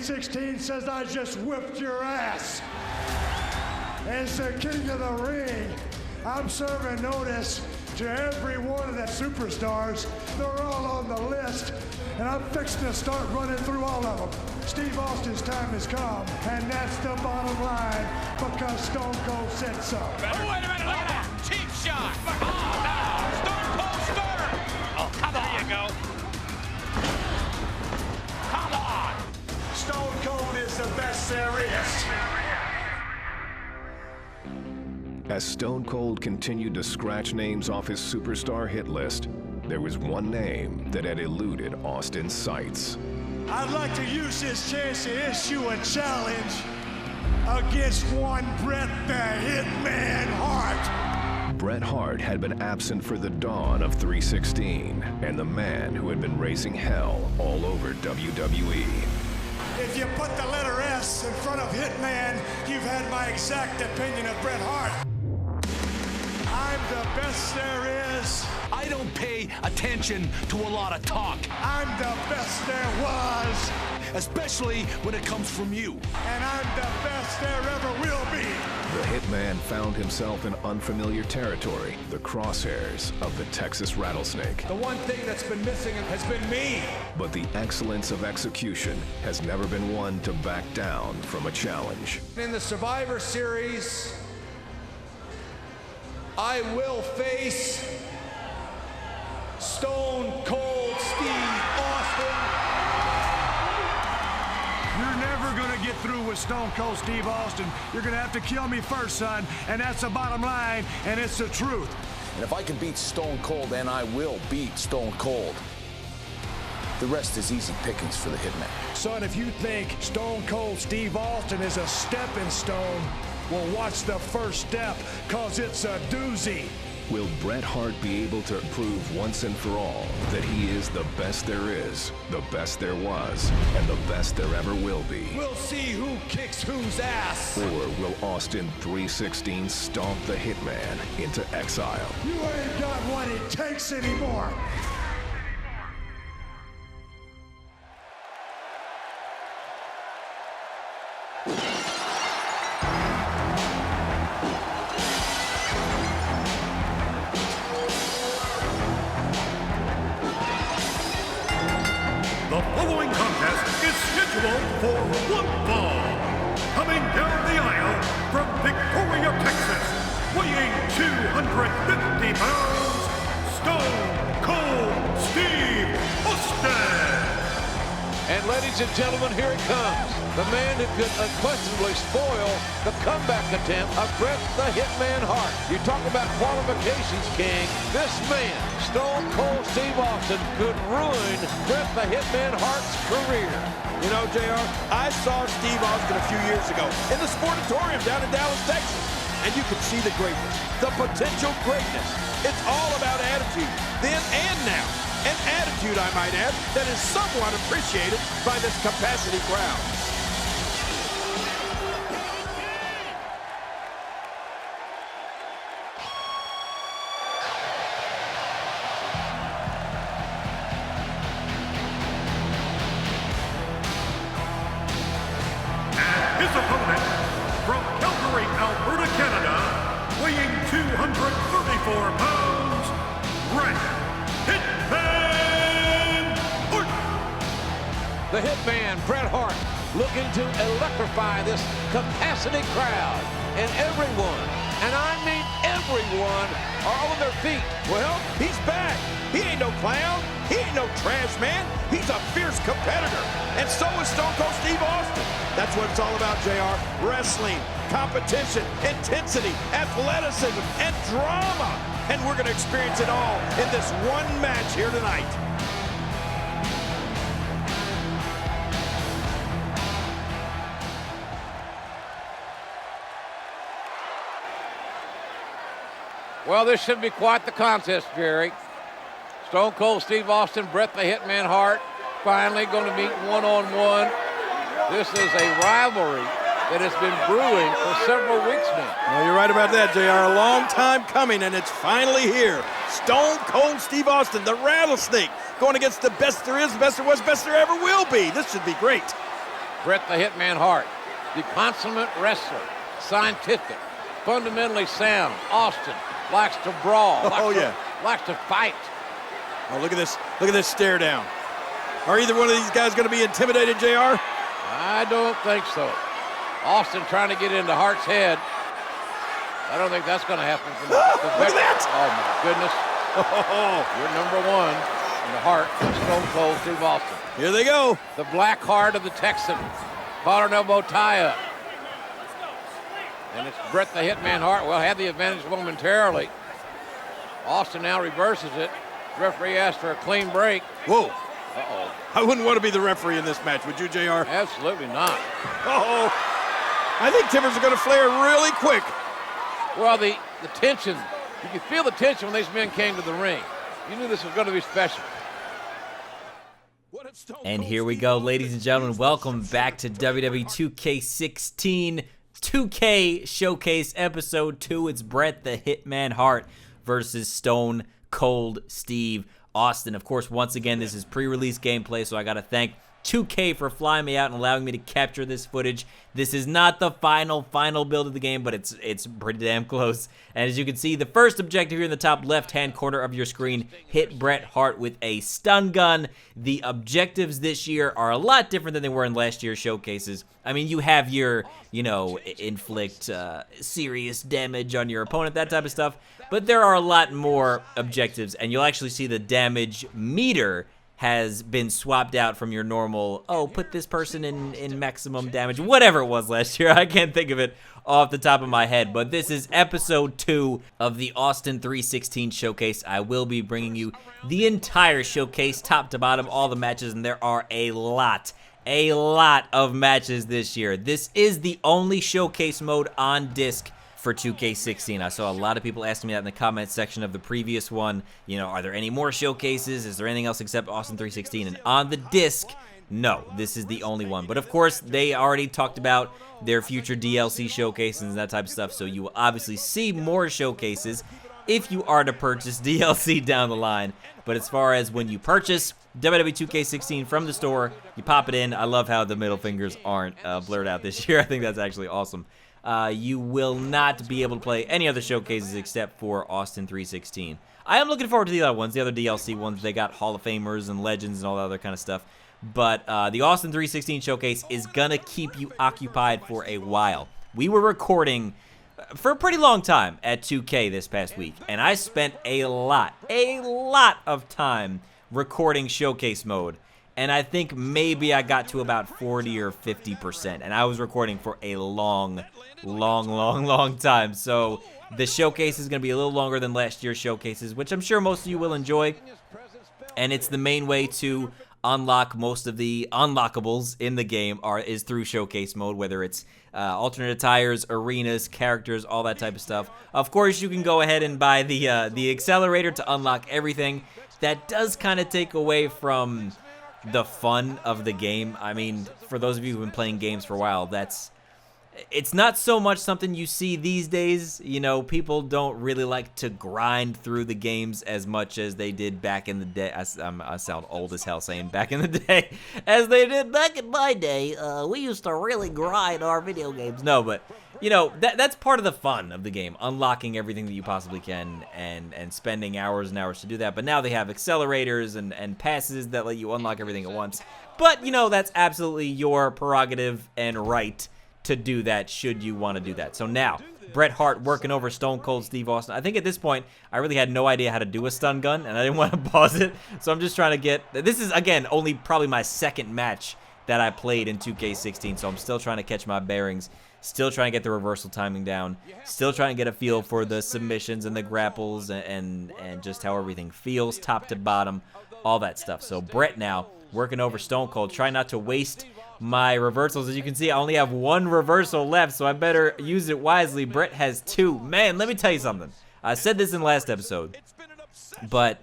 2K16 says I just whipped your ass. As the king of the ring, I'm serving notice to every one of the superstars. They're all on the list, and I'm fixing to start running through all of them. Steve Austin's time has come, and that's the bottom line, because Stone Cold said so. Oh, wait a minute, look at that. Cheap shot. Oh, no. Stone Cold Stunner. Oh, come on. There you go. Come on. Stone Cold is the best there is. As Stone Cold continued to scratch names off his superstar hit list, there was one name that had eluded Austin's sights. I'd like to use this chance to issue a challenge against one Bret the Hitman Hart. Bret Hart had been absent for the dawn of 316, and the man who had been raising hell all over WWE. If you put the letter S in front of Hitman, you've had my exact opinion of Bret Hart. I'm the best there is. I don't pay attention to a lot of talk. I'm the best there was. Especially when it comes from you. And I'm the best there ever will be. The Hitman found himself in unfamiliar territory, the crosshairs of the Texas Rattlesnake. The one thing that's been missing has been me. But the excellence of execution has never been one to back down from a challenge. In the Survivor Series, I will face Stone Cold Steve Austin. You're never gonna get through with Stone Cold Steve Austin. You're gonna have to kill me first, son, and that's the bottom line, and it's the truth. And if I can beat Stone Cold, then I will beat Stone Cold. The rest is easy pickings for the Hitman. Son, if you think Stone Cold Steve Austin is a stepping stone, well, watch the first step, cause it's a doozy. Will Bret Hart be able to prove once and for all that he is the best there is, the best there was, and the best there ever will be? We'll see who kicks whose ass. Or will Austin 316 stomp the Hitman into exile? You ain't got what it takes anymore. The following contest is scheduled for one fall. Coming down the aisle from Victoria, Texas, weighing 250 pounds, Stone Cold Steve Austin. And ladies and gentlemen, here it comes. The man who could unquestionably spoil the comeback attempt of Bret the Hitman Hart. You talk about qualifications, King. This man, Stone Cold Steve Austin, could ruin Bret the Hitman Hart's career. You know, JR, I saw Steve Austin a few years ago in the Sportatorium down in Dallas, Texas. And you could see the greatness, the potential greatness. It's all about attitude, then and now. An attitude, I might add, that is somewhat appreciated by this capacity crowd. And his opponent, from Calgary, Alberta, Canada, weighing 234 pounds, Bret Hitman Hart. The Hitman, Bret Hart, looking to electrify this capacity crowd. And everyone, and I mean everyone, are on their feet. Well, he's back. He ain't no clown. He ain't no trash man. He's a fierce competitor. And so is Stone Cold Steve Austin. That's what it's all about, JR. Wrestling, competition, intensity, athleticism, and drama. And we're going to experience it all in this one match here tonight. Well, this should be quite the contest, Jerry. Stone Cold Steve Austin, Bret the Hitman Hart, finally going to meet one-on-one. This is a rivalry that has been brewing for several weeks now. Well, you're right about that, JR. A long time coming, and it's finally here. Stone Cold Steve Austin, the Rattlesnake, going against the best there is, best there was, best there ever will be. This should be great. Bret the Hitman Hart, the consummate wrestler, scientific, fundamentally sound. Austin likes to brawl. Likes to fight. Oh, look at this. Look at this stare down. Are either one of these guys going to be intimidated, JR? I don't think so. Austin trying to get into Hart's head. I don't think that's going to happen. Look at that! Oh, my goodness. You're number one in the heart of Stone Cold Steve Austin. Here they go. The black heart of the Texan. Collar and elbow tie-up. And it's Bret the Hitman Hart. Well, had the advantage momentarily. Austin now reverses it. Referee asked for a clean break. Whoa. Uh-oh. I wouldn't want to be the referee in this match, would you, JR? Absolutely not. Uh-oh. I think timbers are going to flare really quick. Well, the tension, you could feel the tension when these men came to the ring. You knew this was going to be special. And here we go, ladies and gentlemen. Welcome back to WWE 2K16 2K Showcase Episode 2. It's Bret the Hitman Hart versus Stone Cold Steve Austin. Of course, once again, this is pre-release gameplay, so I got to thank 2K for flying me out and allowing me to capture this footage. This is not the final build of the game, but it's pretty damn close. And as you can see, the first objective here in the top left-hand corner of your screen, hit Bret Hart with a stun gun. The objectives this year are a lot different than they were in last year's showcases. I mean, you have your, inflict serious damage on your opponent, that type of stuff. But there are a lot more objectives, and you'll actually see the damage meter has been swapped out from your normal, put this person in maximum damage, whatever it was last year. I can't think of it off the top of my head, but this is episode 2 of the Austin 316 showcase. I will be bringing you the entire showcase, top to bottom, all the matches, and there are a lot of matches this year. This is the only showcase mode on disc for 2K16. I saw a lot of people asking me that in the comments section of the previous one. Are there any more showcases? Is there anything else except Austin 316? And on the disc, no, this is the only one. But of course, they already talked about their future DLC showcases and that type of stuff, so you will obviously see more showcases if you are to purchase DLC down the line. But as far as when you purchase WWE 2K16 from the store, you pop it in. I love how the middle fingers aren't blurred out this year. I think that's actually awesome. You will not be able to play any other showcases except for Austin 316. I am looking forward to the other ones, the other DLC ones. They got Hall of Famers and Legends and all that other kind of stuff. But the Austin 316 showcase is going to keep you occupied for a while. We were recording for a pretty long time at 2K this past week, and I spent a lot of time recording showcase mode. And I think maybe I got to about 40 or 50%, and I was recording for a long time. So the showcase is going to be a little longer than last year's showcases, which I'm sure most of you will enjoy. And it's the main way to unlock most of the unlockables in the game is through showcase mode, whether it's alternate attires, arenas, characters, all that type of stuff. Of course, you can go ahead and buy the accelerator to unlock everything. That does kind of take away from the fun of the game. I mean, for those of you who've been playing games for a while, it's not so much something you see these days. People don't really like to grind through the games as much as they did back in the day. I sound old as hell saying back in the day. As they did back in my day. We used to really grind our video games. No, but, that's part of the fun of the game. Unlocking everything that you possibly can and spending hours and hours to do that. But now they have accelerators and passes that let you unlock everything at once. But, that's absolutely your prerogative and right to do that should you want to do that. So now, Bret Hart working over Stone Cold Steve Austin. I think at this point, I really had no idea how to do a stun gun, and I didn't want to pause it. So I'm just trying to get... This is, again, only probably my second match that I played in 2K16, so I'm still trying to catch my bearings, still trying to get the reversal timing down, still trying to get a feel for the submissions and the grapples and just how everything feels, top to bottom, all that stuff. So Bret now working over Stone Cold, trying not to waste my reversals. As you can see, I only have one reversal left, so I better use it wisely. Bret has 2. Man, let me tell you something. I said this in the last episode, but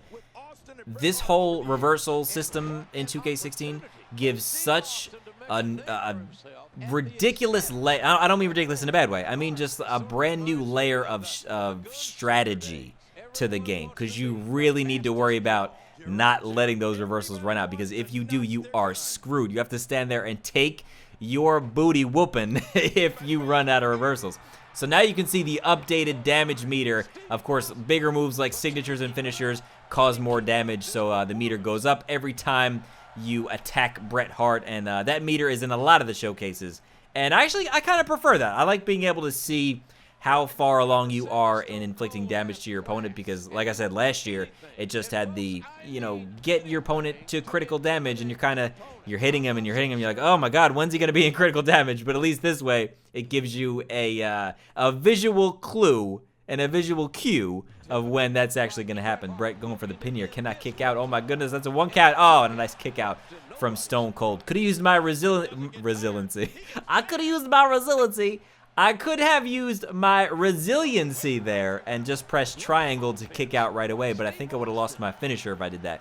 this whole reversal system in 2K16 gives such a ridiculous layer. I don't mean ridiculous in a bad way. I mean just a brand new layer of strategy to the game, because you really need to worry about not letting those reversals run out, because if you do, you are screwed. You have to stand there and take your booty whooping if you run out of reversals. So now you can see the updated damage meter. Of course, bigger moves like signatures and finishers cause more damage, so the meter goes up every time you attack Bret Hart, and that meter is in a lot of the showcases. And I kind of prefer that. I like being able to see how far along you are in inflicting damage to your opponent, because like I said last year, it just had the, get your opponent to critical damage, and you're hitting him and you're hitting him, you're like, oh my god, when's he going to be in critical damage? But at least this way, it gives you a visual clue and a visual cue of when that's actually going to happen. Bret going for the pin here, cannot kick out. Oh my goodness, that's a 1 count. Oh, and a nice kick out from Stone Cold. Could have used my resiliency. I could have used my resiliency. I could have used my resiliency there and just pressed triangle to kick out right away, but I think I would have lost my finisher if I did that.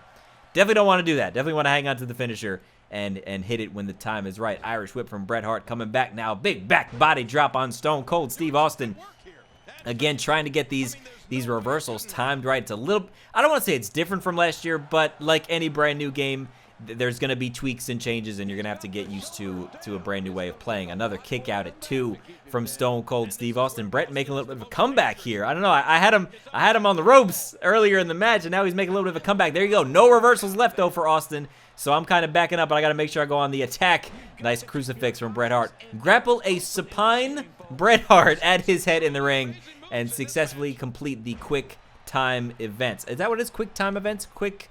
Definitely don't want to do that. Definitely want to hang on to the finisher and hit it when the time is right. Irish whip from Bret Hart coming back now. Big back body drop on Stone Cold Steve Austin. Again, trying to get these reversals timed right. It's a little, I don't want to say it's different from last year, but like any brand new game, there's going to be tweaks and changes, and you're going to have to get used to a brand new way of playing. Another kick out at 2 from Stone Cold Steve Austin. Bret making a little bit of a comeback here. I don't know. I had him on the ropes earlier in the match, and now he's making a little bit of a comeback. There you go. No reversals left, though, for Austin. So I'm kind of backing up, but I got to make sure I go on the attack. Nice crucifix from Bret Hart. Grapple a supine Bret Hart at his head in the ring and successfully complete the quick time events. Is that what it is? Quick time events? Quick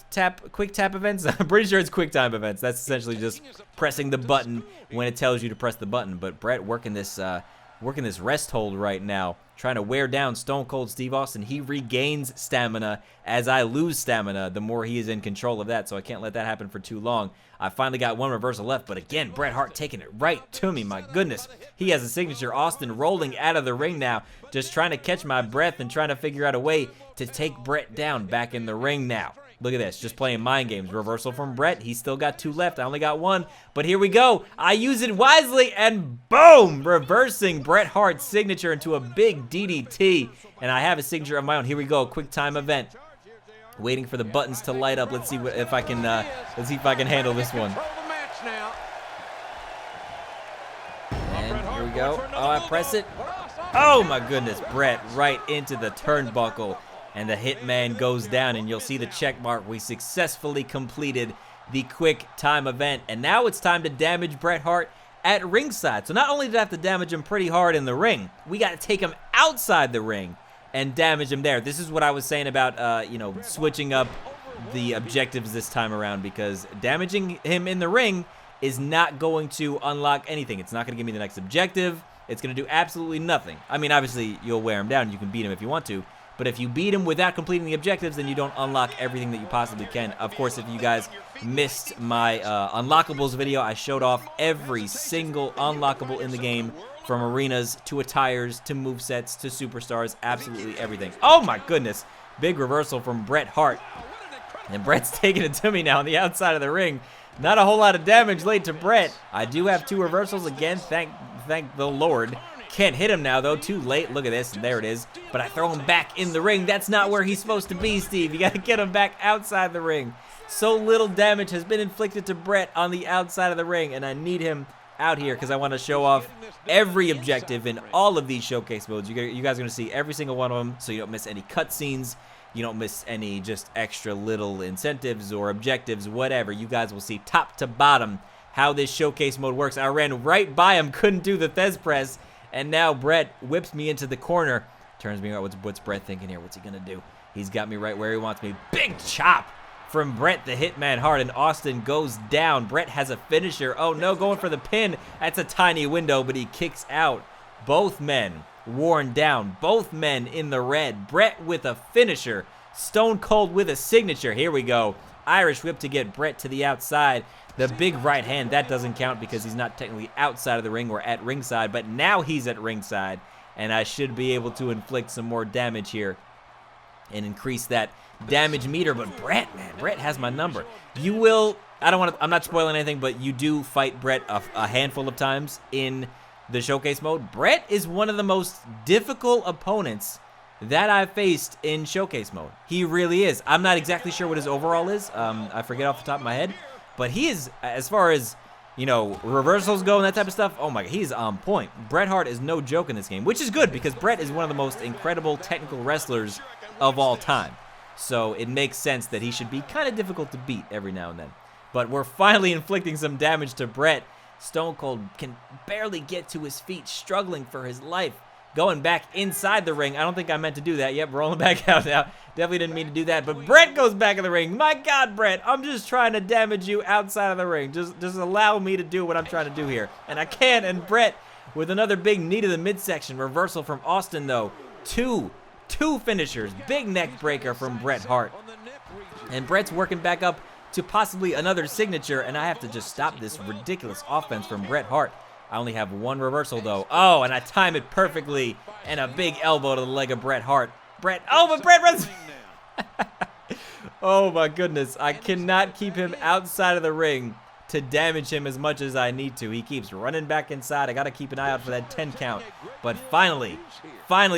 tap events? I'm pretty sure it's quick time events. That's essentially just pressing the button when it tells you to press the button. But Bret working this rest hold right now, trying to wear down Stone Cold Steve Austin. He regains stamina as I lose stamina the more he is in control of that, so I can't let that happen for too long. I finally got one reversal left, but again, Bret Hart taking it right to me. My goodness. He has a signature. Austin rolling out of the ring now, just trying to catch my breath and trying to figure out a way to take Bret down back in the ring now. Look at this, just playing mind games. Reversal from Bret. He's still got 2 left. I only got 1, but here we go. I use it wisely, and boom! Reversing Bret Hart's signature into a big DDT, and I have a signature of my own. Here we go, quick time event. Waiting for the buttons to light up. Let's see if I can. Let's see if I can handle this one. And here we go. Oh, I press it. Oh my goodness, Bret right into the turnbuckle. And the Hitman goes down, and you'll see the check mark. We successfully completed the quick time event, and now it's time to damage Bret Hart at ringside. So not only did I have to damage him pretty hard in the ring, we got to take him outside the ring and damage him there. This is what I was saying about, switching up the objectives this time around, because damaging him in the ring is not going to unlock anything. It's not going to give me the next objective. It's going to do absolutely nothing. I mean, obviously, you'll wear him down. You can beat him if you want to. But if you beat him without completing the objectives, then you don't unlock everything that you possibly can. Of course, if you guys missed my unlockables video, I showed off every single unlockable in the game, from arenas to attires to movesets to superstars, absolutely everything. Oh my goodness, big reversal from Bret Hart. And Bret's taking it to me now on the outside of the ring. Not a whole lot of damage laid to Bret. I do have 2 reversals again, thank the Lord. Can't hit him now, though. Too late. Look at this. There it is. But I throw him back in the ring. That's not where he's supposed to be, Steve. You got to get him back outside the ring. So little damage has been inflicted to Bret on the outside of the ring, and I need him out here because I want to show off every objective in all of these showcase modes. You guys are going to see every single one of them, so you don't miss any cutscenes. You don't miss any just extra little incentives or objectives, whatever. You guys will see top to bottom how this showcase mode works. I ran right by him, couldn't do the Thez press. And now Bret whips me into the corner. Turns me around. What's Bret thinking here? What's he going to do? He's got me right where he wants me. Big chop from Bret the Hitman Hart. And Austin goes down. Bret has a finisher. Oh, no, going for the pin. That's a tiny window, but he kicks out. Both men worn down. Both men in the red. Bret with a finisher. Stone Cold with a signature. Here we go. Irish whip to get Bret to the outside. The big right hand, that doesn't count because he's not technically outside of the ring or at ringside, but now he's at ringside, and I should be able to inflict some more damage here and increase that damage meter. But Bret, man, Bret has my number. You will, I'm not spoiling anything, but you do fight Bret a handful of times in the showcase mode. Bret is one of the most difficult opponents that I've faced in showcase mode. He really is. I'm not exactly sure what his overall is. I forget off the top of my head. But he is, as far as you know, reversals go and that type of stuff, oh my god, he's on point. Bret Hart is no joke in this game, which is good because Bret is one of the most incredible technical wrestlers of all time. So it makes sense that he should be kind of difficult to beat every now and then. But we're finally inflicting some damage to Bret. Stone Cold can barely get to his feet, struggling for his life. Going back inside the ring. I don't think I meant to do that. Yep, rolling back out now. Definitely didn't mean to do that. But Bret goes back in the ring. My God, Bret, I'm just trying to damage you outside of the ring. Just allow me to do what I'm trying to do here. And I can't. And Bret with another big knee to the midsection. Reversal from Austin, though. Two finishers. Big neck breaker from Bret Hart. And Bret's working back up to possibly another signature. And I have to just stop this ridiculous offense from Bret Hart. I only have one reversal, though. Oh, and I time it perfectly. And a big elbow to the leg of Bret Hart. Oh, but Bret runs. Oh, my goodness. I cannot keep him outside of the ring to damage him as much as I need to. He keeps running back inside. I got to keep an eye out for that 10 count. But finally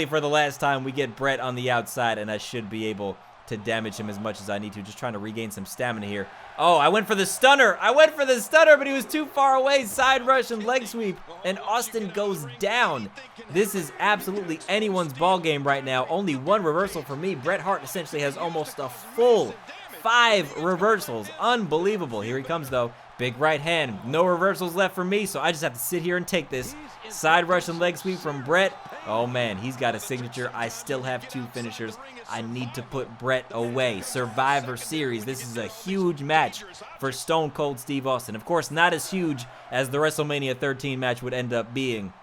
for the last time, we get Bret on the outside, and I should be able to damage him as much as I need to. Just trying to regain some stamina here. Oh, I went for the stunner. But he was too far away. Side rush and leg sweep, and Austin goes down. This is absolutely anyone's ball game right now. Only one reversal for me. Bret Hart essentially has almost a full 5 reversals. Unbelievable. Here he comes, though. Big right hand. No reversals left for me, so I just have to sit here and take this. Side rush and leg sweep from Bret. Oh, man, he's got a signature. I still have 2 finishers. I need to put Bret away. Survivor Series. This is a huge match for Stone Cold Steve Austin. Of course, not as huge as the WrestleMania 13 match would end up being,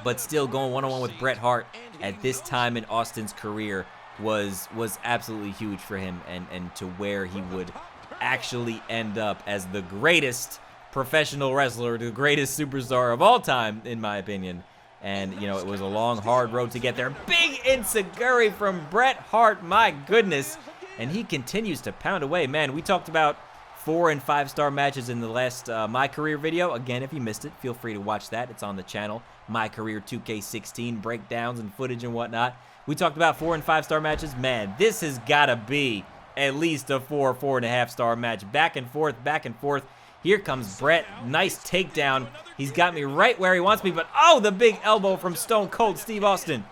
but still going one-on-one with Bret Hart at this time in Austin's career was absolutely huge for him and to where he would actually end up as the greatest professional wrestler, the greatest superstar of all time, in my opinion. And, you know, it was a long, hard road to get there. Big enziguri from Bret Hart, my goodness. And he continues to pound away. Man, we talked about 4- and 5-star matches in the last My Career video. Again, if you missed it, feel free to watch that. It's on the channel. My Career 2K16 breakdowns and footage and whatnot. We talked about 4- and 5-star matches. Man, this has got to be at least a 4.5-star match. Back and forth, back and forth. Here comes Bret. Nice takedown. He's got me right where he wants me, but oh, the big elbow from Stone Cold Steve Austin.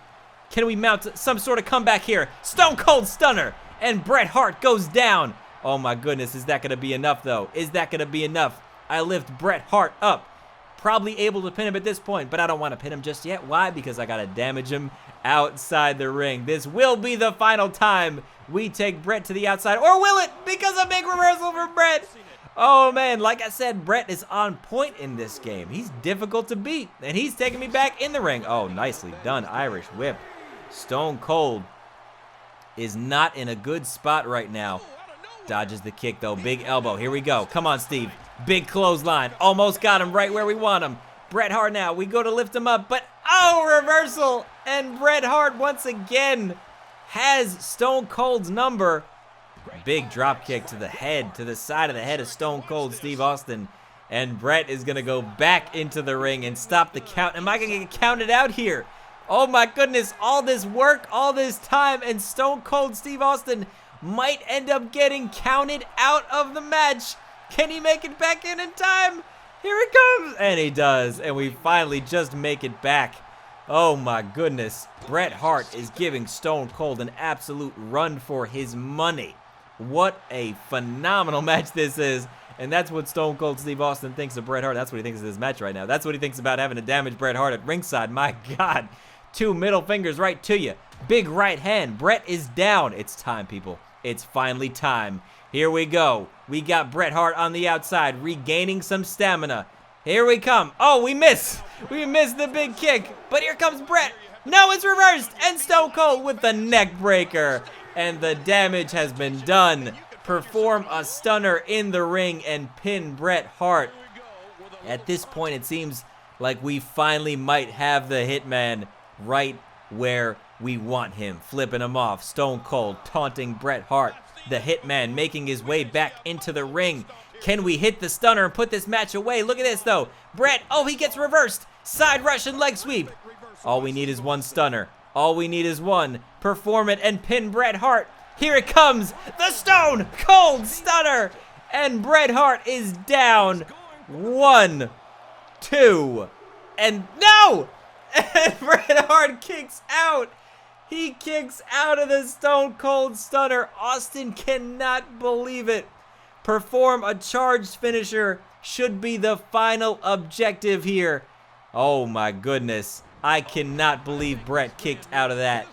Can we mount some sort of comeback here? Stone Cold Stunner, and Bret Hart goes down. Oh my goodness, is that going to be enough, though? Is that going to be enough? I lift Bret Hart up. Probably able to pin him at this point, but I don't want to pin him just yet. Why? Because I got to damage him outside the ring. This will be the final time we take Bret to the outside, or will it? Because a big reversal from Bret. Oh, man, like I said, Bret is on point in this game. He's difficult to beat, and he's taking me back in the ring. Oh, nicely done, Irish whip. Stone Cold is not in a good spot right now. Dodges the kick, though. Big elbow. Here we go. Come on, Steve. Big clothesline. Almost got him right where we want him. Bret Hart now. We go to lift him up, but oh, reversal. And Bret Hart once again has Stone Cold's number. Big drop kick to the head, to the side of the head of Stone Cold Steve Austin. And Bret is going to go back into the ring and stop the count. Am I going to get counted out here? Oh my goodness, all this work, all this time, and Stone Cold Steve Austin might end up getting counted out of the match. Can he make it back in time? Here it comes. And he does. And we finally just make it back. Oh my goodness. Bret Hart is giving Stone Cold an absolute run for his money. What a phenomenal match this is. And that's what Stone Cold Steve Austin thinks of Bret Hart. That's what he thinks of this match right now. That's what he thinks about having to damage Bret Hart at ringside. My God. 2 middle fingers right to you. Big right hand. Bret is down. It's time, people. It's finally time. Here we go. We got Bret Hart on the outside, regaining some stamina. Here we come. Oh, we miss. We missed the big kick. But here comes Bret. No, it's reversed. And Stone Cold with the neck breaker. And the damage has been done. Perform a stunner in the ring and pin Bret Hart. At this point, it seems like we finally might have the Hitman right where we want him. Flipping him off. Stone Cold taunting Bret Hart. The Hitman making his way back into the ring. Can we hit the stunner and put this match away? Look at this, though. Bret, oh, he gets reversed. Side rush and leg sweep. All we need is one stunner. All we need is one. Perform it and pin Bret Hart. Here it comes. The Stone Cold Stunner. And Bret Hart is down. 1, 2, and no! And Bret Hart kicks out. He kicks out of the Stone Cold Stunner. Austin cannot believe it. Perform a charged finisher should be the final objective here. Oh my goodness. I cannot believe Bret kicked out of that.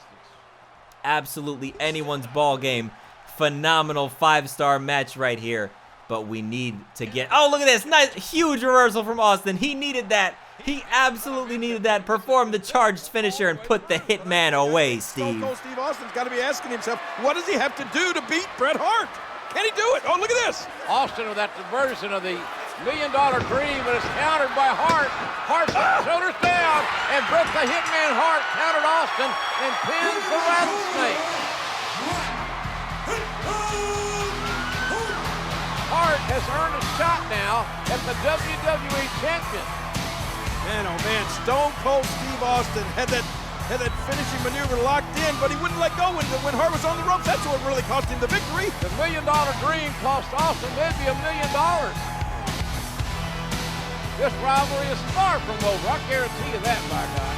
Absolutely anyone's ball game. Phenomenal 5-star match right here. But we need to get... Oh, look at this. Nice, huge reversal from Austin. He needed that. He absolutely needed that. Perform the charged finisher and put the Hitman away, Steve. Stone Cold Steve Austin's got to be asking himself, what does he have to do to beat Bret Hart? Can he do it? Oh, look at this. Austin with that version of the $1 Million Dream, but it's countered by Hart. Hart shoulders down, and Bret the Hitman Hart countered Austin and pins the Rattlesnake. Hart has earned a shot now at the WWE Champion. Man, oh man, Stone Cold Steve Austin had that finishing maneuver locked in, but he wouldn't let go when Hart was on the ropes. That's what really cost him the victory. The $1 Million Dream cost Austin maybe $1 million. This rivalry is far from over. I guarantee you that, by God.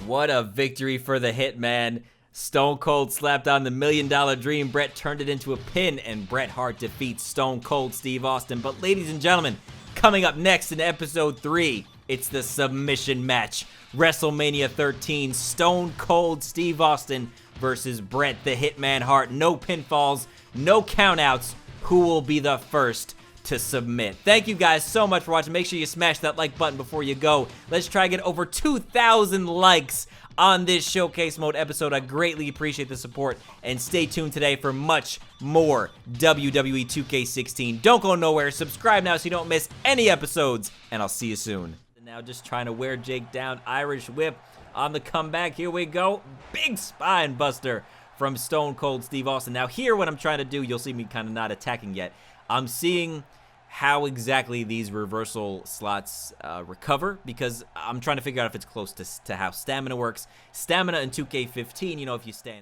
What a victory for the Hitman. Stone Cold slapped on the $1 Million Dream. Bret turned it into a pin, and Bret Hart defeats Stone Cold Steve Austin. But ladies and gentlemen, coming up next in episode 3, it's the submission match. WrestleMania 13, Stone Cold Steve Austin versus Bret the Hitman Hart. No pinfalls, no countouts. Who will be the first to submit? Thank you guys so much for watching. Make sure you smash that like button before you go. Let's try to get over 2,000 likes on this Showcase Mode episode. I greatly appreciate the support, and stay tuned today for much more WWE 2K16. Don't go nowhere. Subscribe now so you don't miss any episodes, and I'll see you soon. Now just trying to wear Jake down. Irish whip on the comeback. Here we go. Big spine buster from Stone Cold Steve Austin. Now here, what I'm trying to do, you'll see me kind of not attacking yet. I'm seeing how exactly these reversal slots recover, because I'm trying to figure out if it's close to how stamina works. Stamina in 2K15, you know, if you stand